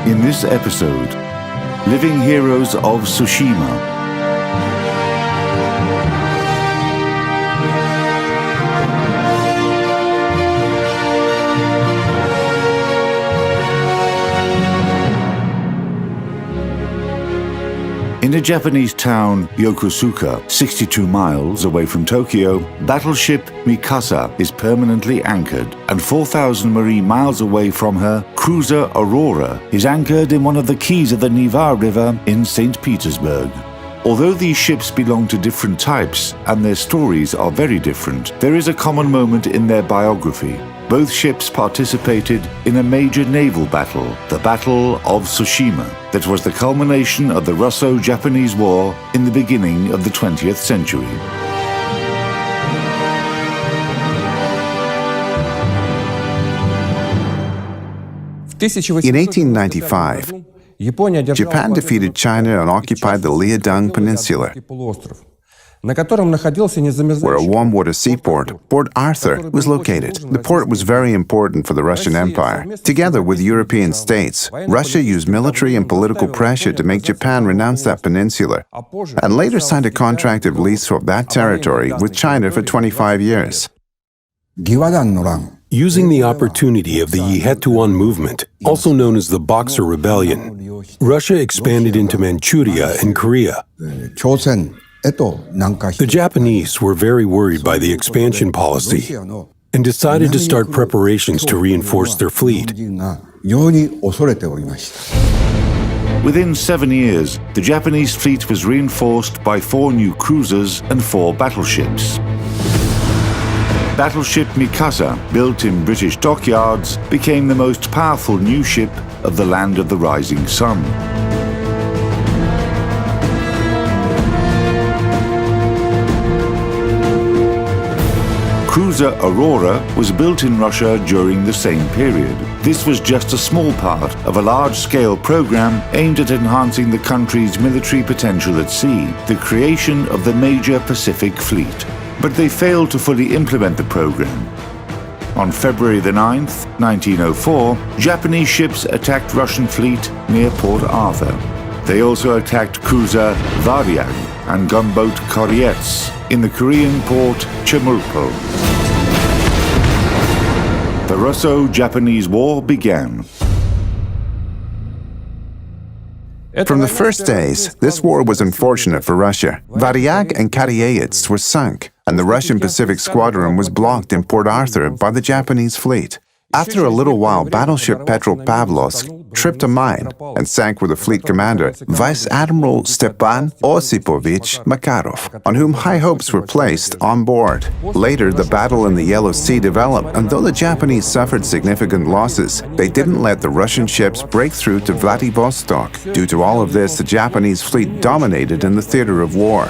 In this episode, Living Heroes of Tsushima. In the Japanese town Yokosuka, 62 miles away from Tokyo, battleship Mikasa is permanently anchored, and 4,000 marine miles away from her, cruiser Aurora is anchored in one of the quays of the Naval River in St. Petersburg. Although these ships belong to different types and their stories are very different, there is a common moment in their biography. Both ships participated in a major naval battle, the Battle of Tsushima, that was the culmination of the Russo-Japanese War in the beginning of the 20th century. In 1895, Japan defeated China and occupied the Liaodong Peninsula, where a warm water seaport, Port Arthur, was located. The port was very important for the Russian Empire. Together with European states, Russia used military and political pressure to make Japan renounce that peninsula, and later signed a contract of lease for that territory with China for 25 years. Using the opportunity of the Yihetuan movement, also known as the Boxer Rebellion, Russia expanded into Manchuria and Korea. The Japanese were very worried by the expansion policy and decided to start preparations to reinforce their fleet. Within 7 years, the Japanese fleet was reinforced by 4 new cruisers and 4 battleships. Battleship Mikasa, built in British dockyards, became the most powerful new ship of the Land of the Rising Sun. Cruiser Aurora was built in Russia during the same period. This was just a small part of a large-scale program aimed at enhancing the country's military potential at sea, the creation of the major Pacific Fleet. But they failed to fully implement the program. On February the 9th, 1904, Japanese ships attacked Russian fleet near Port Arthur. They also attacked cruiser Variag and gunboat Koryets in the Korean port Chemulpo. The Russo-Japanese War began. From the first days, this war was unfortunate for Russia. Variag and Koryets were sunk, and the Russian Pacific Squadron was blocked in Port Arthur by the Japanese fleet. After a little while, battleship Petropavlovsk tripped a mine and sank with the fleet commander, Vice Admiral Stepan Osipovich Makarov, on whom high hopes were placed on board. Later, the battle in the Yellow Sea developed, and though the Japanese suffered significant losses, they didn't let the Russian ships break through to Vladivostok. Due to all of this, the Japanese fleet dominated in the theater of war.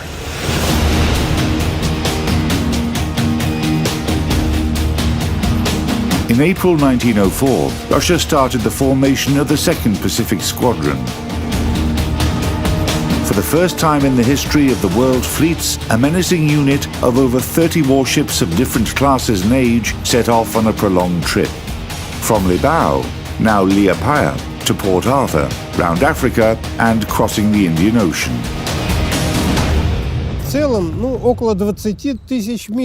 In April 1904, Russia started the formation of the 2nd Pacific Squadron. For the first time in the history of the world fleets, a menacing unit of over 30 warships of different classes and age set off on a prolonged trip. From Libau, now Liepaja, to Port Arthur, round Africa, and crossing the Indian Ocean.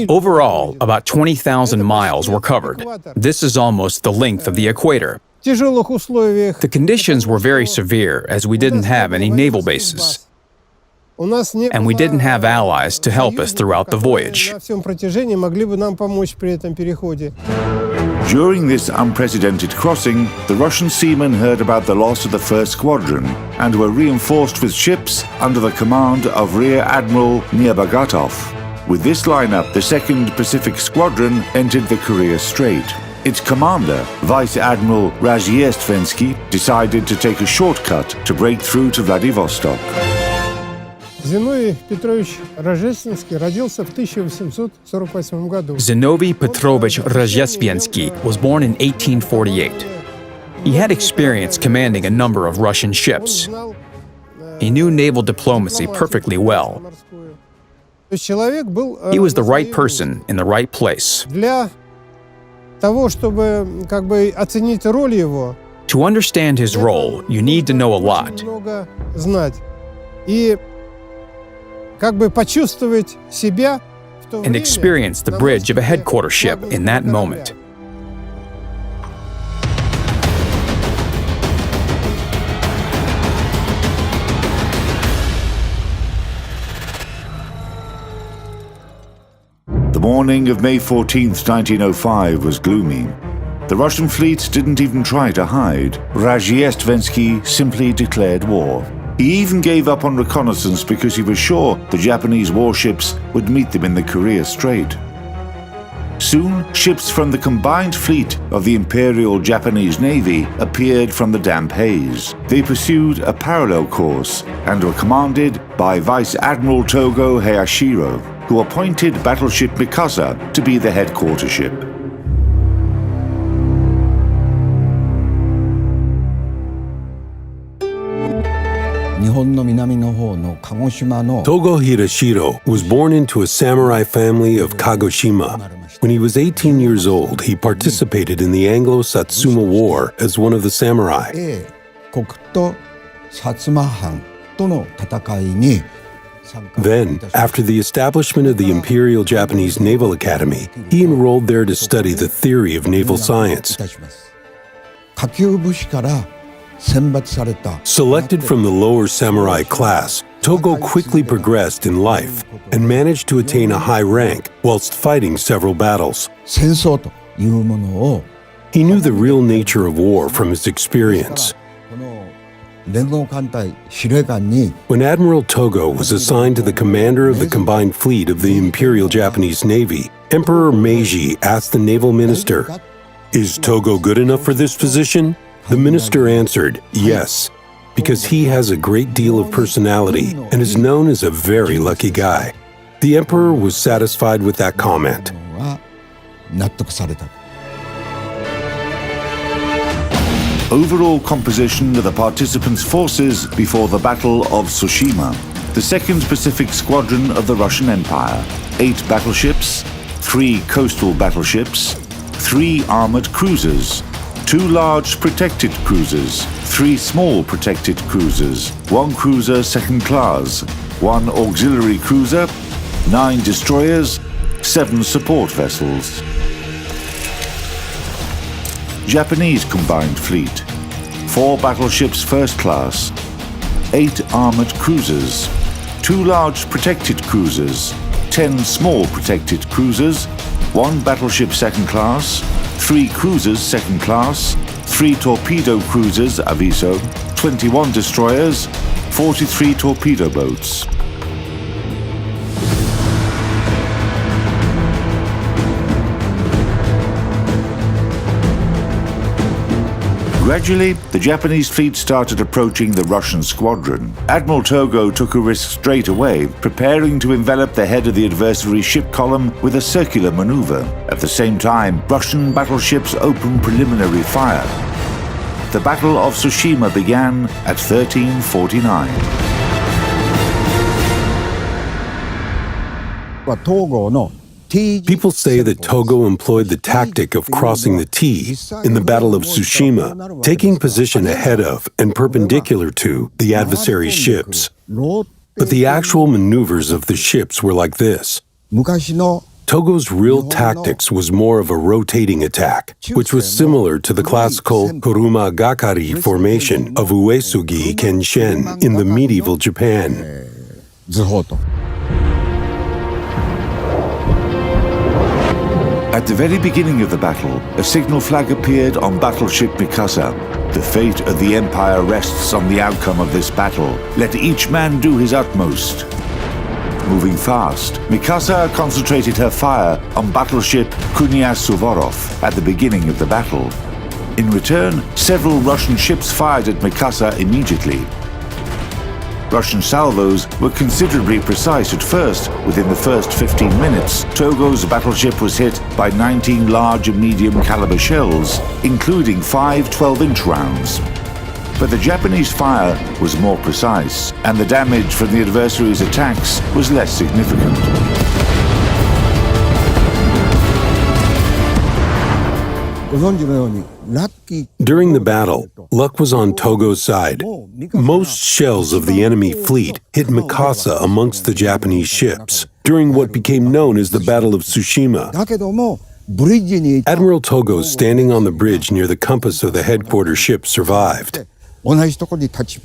Overall, about 20,000 miles were covered. This is almost the length of the equator. The conditions were very severe as we didn't have any naval bases. And we didn't have allies to help us throughout the voyage. During this unprecedented crossing, the Russian seamen heard about the loss of the 1st Squadron and were reinforced with ships under the command of Rear Admiral Nerbagatov. With this lineup, the 2nd Pacific Squadron entered the Korea Strait. Its commander, Vice Admiral Razhestvensky, decided to take a shortcut to break through to Vladivostok. Zinovy Petrovich Razhestvensky родился в 1848 году. Zinovy Petrovich Razhestvensky was born in 1848. He had experience commanding a number of Russian ships. He knew naval diplomacy perfectly well. He was the right person in the right place. Для того, чтобы оценить роль его, To understand his role, you need to know a lot. Много знать. И как бы почувствовать себя в то And время experience the на bridge of a мостике headquarter ship in that главного moment. корабля. The morning of May 14th, 1905 was gloomy. The Russian fleet didn't even try to hide. Razhiestvensky simply declared war. He even gave up on reconnaissance because he was sure the Japanese warships would meet them in the Korea Strait. Soon, ships from the combined fleet of the Imperial Japanese Navy appeared from the damp haze. They pursued a parallel course and were commanded by Vice Admiral Togo Hayashiro, who appointed battleship Mikasa to be the headquarter ship. Togo Hirashiro was born into a samurai family of Kagoshima. When he was 18 years old, he participated in the Anglo-Satsuma War as one of the samurai. Then, after the establishment of the Imperial Japanese Naval Academy, he enrolled there to study the theory of naval science. Selected from the lower samurai class, Togo quickly progressed in life and managed to attain a high rank whilst fighting several battles. He knew the real nature of war from his experience. When Admiral Togo was assigned to the commander of the combined fleet of the Imperial Japanese Navy, Emperor Meiji asked the naval minister, "Is Togo good enough for this position?" The minister answered, "Yes, because he has a great deal of personality and is known as a very lucky guy." The emperor was satisfied with that comment. Overall composition of the participants' forces before the Battle of Tsushima. The 2nd Pacific Squadron of the Russian Empire. 8 battleships, 3 coastal battleships, 3 armored cruisers, 2 large protected cruisers, 3 small protected cruisers, 1 cruiser second class, 1 auxiliary cruiser, 9 destroyers, 7 support vessels. Japanese combined fleet. 4 battleships first class, 8 armored cruisers, 2 large protected cruisers, 10 small protected cruisers, 1 battleship second class, 3 cruisers second class, 3 torpedo cruisers Aviso, 21 destroyers, 43 torpedo boats. Gradually, the Japanese fleet started approaching the Russian squadron. Admiral Togo took a risk straight away, preparing to envelop the head of the adversary ship column with a circular maneuver. At the same time, Russian battleships opened preliminary fire. The Battle of Tsushima began at 1349. People say that Togo employed the tactic of crossing the T in the Battle of Tsushima, taking position ahead of and perpendicular to the adversary's ships. But the actual maneuvers of the ships were like this. Togo's real tactics was more of a rotating attack, which was similar to the classical Kuruma Gakari formation of Uesugi Kenshin in the medieval Japan. At the very beginning of the battle, a signal flag appeared on battleship Mikasa. The fate of the Empire rests on the outcome of this battle. Let each man do his utmost. Moving fast, Mikasa concentrated her fire on battleship Knyaz Suvorov at the beginning of the battle. In return, several Russian ships fired at Mikasa immediately. Russian salvos were considerably precise at first. Within the first 15 minutes, Togo's battleship was hit by 19 large and medium caliber shells, including 5 12-inch rounds. But the Japanese fire was more precise, and the damage from the adversary's attacks was less significant. During the battle, luck was on Togo's side. Most shells of the enemy fleet hit Mikasa amongst the Japanese ships during what became known as the Battle of Tsushima. Admiral Togo, standing on the bridge near the compass of the headquarters ship, survived.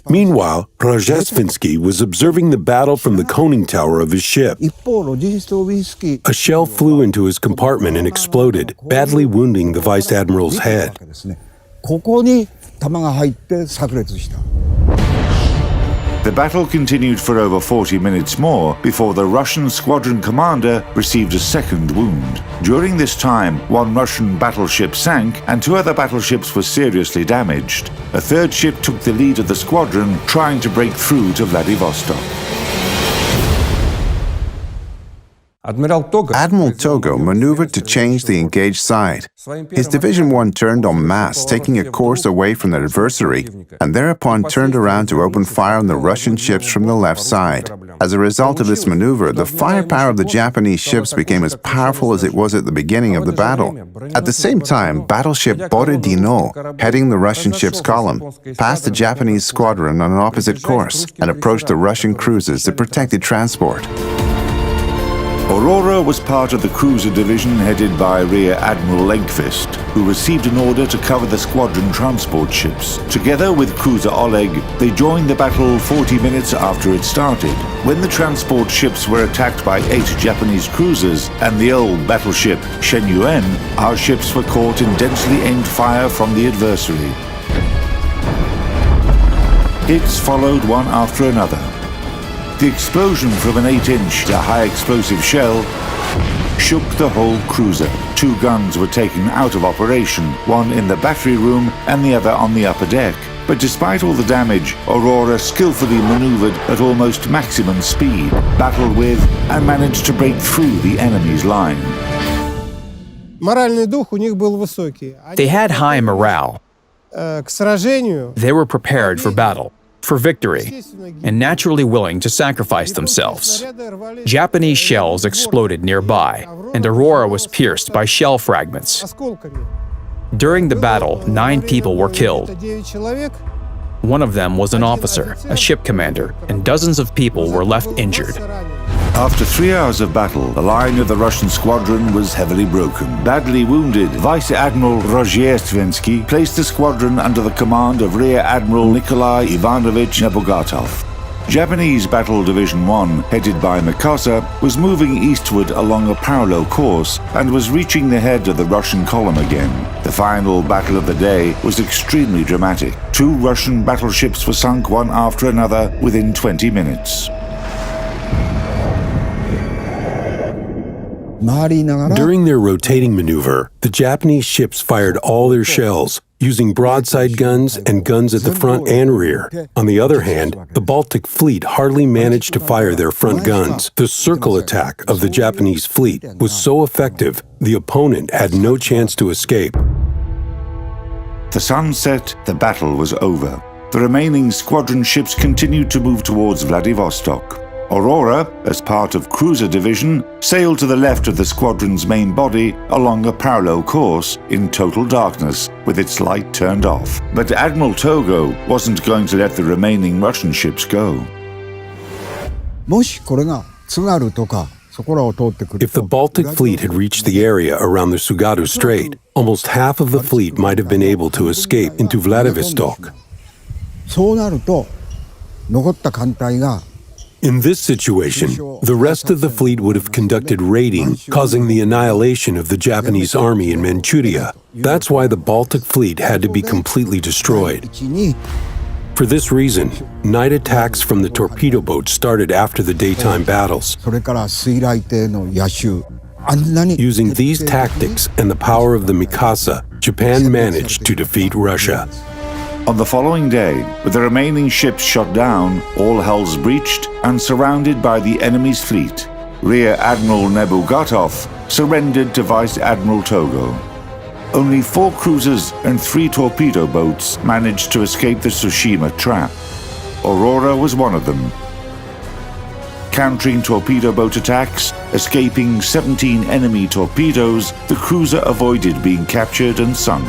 Meanwhile, Rozhestvensky was observing the battle from the conning tower of his ship. A shell flew into his compartment and exploded, badly wounding the vice admiral's head. The battle continued for over 40 minutes more before the Russian squadron commander received a second wound. During this time, one Russian battleship sank and two other battleships were seriously damaged. A third ship took the lead of the squadron, trying to break through to Vladivostok. Admiral Togo maneuvered to change the engaged side. His Division 1 turned en masse, taking a course away from their adversary, and thereupon turned around to open fire on the Russian ships from the left side. As a result of this maneuver, the firepower of the Japanese ships became as powerful as it was at the beginning of the battle. At the same time, battleship Borodino, heading the Russian ship's column, passed the Japanese squadron on an opposite course and approached the Russian cruisers that protected transport. Aurora was part of the cruiser division headed by Rear Admiral Legfist, who received an order to cover the squadron transport ships. Together with cruiser Oleg, they joined the battle 40 minutes after it started. When the transport ships were attacked by 8 Japanese cruisers and the old battleship Shenyuan, our ships were caught in densely aimed fire from the adversary. Hits followed one after another. The explosion from an 8-inch high-explosive shell shook the whole cruiser. 2 guns were taken out of operation, one in the battery room and the other on the upper deck. But despite all the damage, Aurora skillfully maneuvered at almost maximum speed, battled with, and managed to break through the enemy's line. They had high morale. They were prepared for battle, for victory, and naturally willing to sacrifice themselves. Japanese shells exploded nearby, and Aurora was pierced by shell fragments. During the battle, 9 people were killed. One of them was an officer, a ship commander, and dozens of people were left injured. After 3 hours of battle, the line of the Russian squadron was heavily broken. Badly wounded, Vice Admiral Rozhestvensky placed the squadron under the command of Rear Admiral Nikolai Ivanovich Nebogatov. Japanese Battle Division 1, headed by Mikasa, was moving eastward along a parallel course and was reaching the head of the Russian column again. The final battle of the day was extremely dramatic. 2 Russian battleships were sunk one after another within 20 minutes. During their rotating maneuver, the Japanese ships fired all their shells, using broadside guns and guns at the front and rear. On the other hand, the Baltic fleet hardly managed to fire their front guns. The circle attack of the Japanese fleet was so effective, the opponent had no chance to escape. The sun set, the battle was over. The remaining squadron ships continued to move towards Vladivostok. Aurora, as part of Cruiser Division, sailed to the left of the squadron's main body along a parallel course in total darkness, with its light turned off. But Admiral Togo wasn't going to let the remaining Russian ships go. If the Baltic fleet had reached the area around the Tsugaru Strait, almost half of the fleet might have been able to escape into Vladivostok. In this situation, the rest of the fleet would have conducted raiding, causing the annihilation of the Japanese army in Manchuria. That's why the Baltic fleet had to be completely destroyed. For this reason, night attacks from the torpedo boats started after the daytime battles. Using these tactics and the power of the Mikasa, Japan managed to defeat Russia. On the following day, with the remaining ships shot down, all hulls breached, and surrounded by the enemy's fleet, Rear Admiral Nebogatov surrendered to Vice Admiral Togo. Only 4 cruisers and 3 torpedo boats managed to escape the Tsushima trap. Aurora was one of them. Countering torpedo boat attacks, escaping 17 enemy torpedoes, the cruiser avoided being captured and sunk.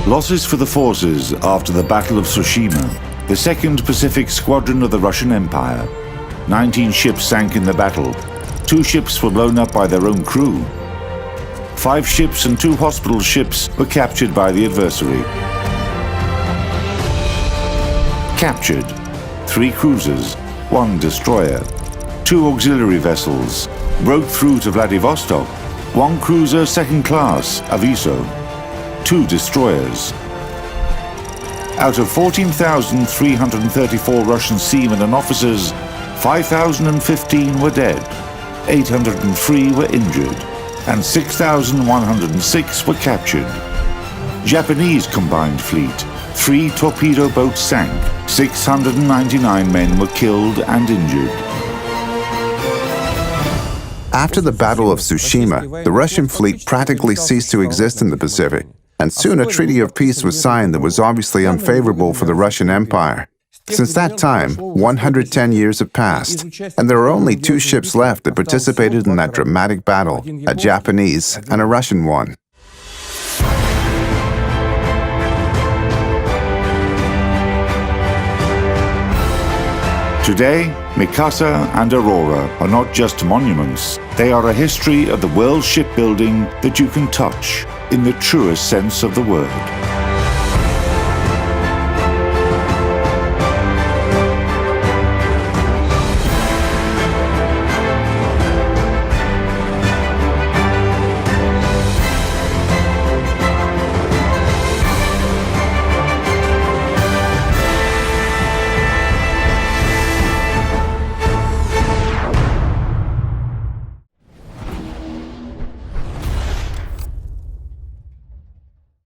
Losses for the forces after the Battle of Tsushima. The 2nd Pacific Squadron of the Russian Empire. 19 ships sank in the battle. 2 ships were blown up by their own crew. 5 ships and 2 hospital ships were captured by the adversary. Captured: 3 cruisers, 1 destroyer, 2 auxiliary vessels, broke through to Vladivostok, 1 cruiser 2nd class, Aviso, 2 destroyers. Out of 14,334 Russian seamen and officers, 5,015 were dead, 803 were injured, and 6,106 were captured. Japanese combined fleet: 3 torpedo boats sank, 699 men were killed and injured. After the Battle of Tsushima, the Russian fleet practically ceased to exist in the Pacific, and soon a treaty of peace was signed that was obviously unfavorable for the Russian Empire. Since that time, 110 years have passed, and there are only 2 ships left that participated in that dramatic battle, a Japanese and a Russian one. Today, Mikasa and Aurora are not just monuments. They are a history of the world shipbuilding that you can touch in the truest sense of the word.